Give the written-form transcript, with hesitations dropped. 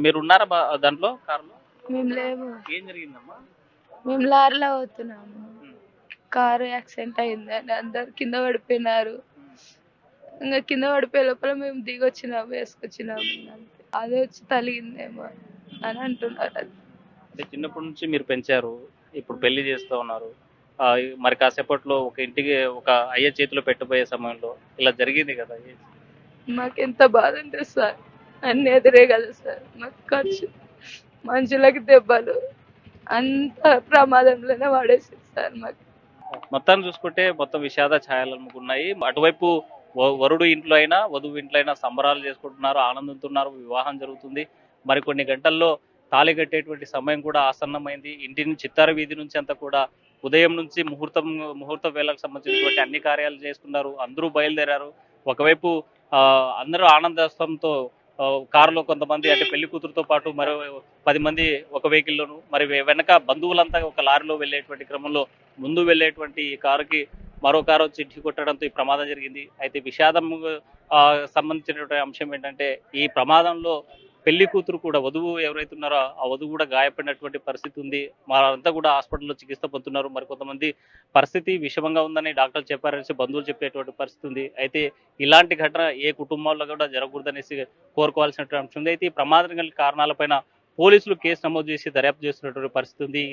మీరు ఉన్నారా దాంట్లో కారులో? మేము లేము. ఏం జరిగిందమ్మా? మేము లారీలో పోతున్నాము. ఉమ్, కారు యాక్సిడెంట్ అయిందని అందరు కింద పడిపోయినారు. ఉమ్. ఇంకా కింద పడిపోయే లోపల మేము దిగొచ్చినాము, వేసుకొచ్చినాము. అంతే. అదే వచ్చి తలిగిందేమో అని అంటున్నారు. అది అంటే చిన్నప్పటి నుంచి మీరు పెంచారు, ఇప్పుడు పెళ్లి చేస్తూ ఉన్నారు. మరి కాసేపట్లో ఒక ఇంటికి ఒక అయ్య చేతిలో పెట్టబోయే సమయంలో ఇలా జరిగింది కదా. మాకు ఎంత బాధ అంటే సార్, అన్ని ఎదురే కదా సార్. మాకు ఖర్చు, మనుషులకి దెబ్బలు, అంత ప్రమాదంలోనే పడేసింది సార్ మాకు. మొత్తాన్ని చూసుకుంటే మొత్తం విషాద ఛాయలు అలుముకున్నాయి. అటువైపు వరుడు ఇంట్లో అయినా వధువు ఇంట్లో అయినా సంబరాలు చేసుకుంటున్నారు, ఆనందిస్తున్నారు, వివాహం జరుగుతుంది. మరికొన్ని గంటల్లో తాళి కట్టేటువంటి సమయం కూడా ఆసన్నమైంది. ఇంటి నుంచి చిత్తార వీధి నుంచి అంతా కూడా ఉదయం నుంచి ముహూర్త వేళకు సంబంధించినటువంటి అన్ని కార్యాలు చేసుకున్నారు. అందరూ బయలుదేరారు. ఒకవైపు అందరూ ఆనందోత్సవంతో కారులో కొంతమంది అంటే పెళ్లి కూతురుతో పాటు మరో 10 మంది ఒక వెహికల్లోను, మరి వెనక బంధువులంతా ఒక లారీలో వెళ్ళేటువంటి క్రమంలో ముందు వెళ్ళేటువంటి ఈ కారుకి మరో కారు వచ్చి ఢీ కొట్టడంతో ఈ ప్రమాదం జరిగింది. అయితే విషాదం సంబంధించినటువంటి అంశం ఏంటంటే ఈ ప్రమాదంలో పెళ్లి కూతురు కూడా, వధువు ఎవరైతే ఉన్నారో ఆ వధువు కూడా గాయపడినటువంటి పరిస్థితి ఉంది. వారంతా కూడా హాస్పిటల్లో చికిత్స పొందుతున్నారు. మరి కొంతమంది పరిస్థితి విషమంగా ఉందని డాక్టర్లు చెప్పారనేసి బంధువులు చెప్పేటువంటి పరిస్థితి ఉంది. అయితే ఇలాంటి ఘటన ఏ కుటుంబాల్లో కూడా జరగకూడదనేసి కోరుకోవాల్సినటువంటి అంశం ఉంది. అయితే ఈ ప్రమాదం కారణాలపైన పోలీసులు కేసు నమోదు చేసి దర్యాప్తు చేస్తున్నటువంటి పరిస్థితి ఉంది.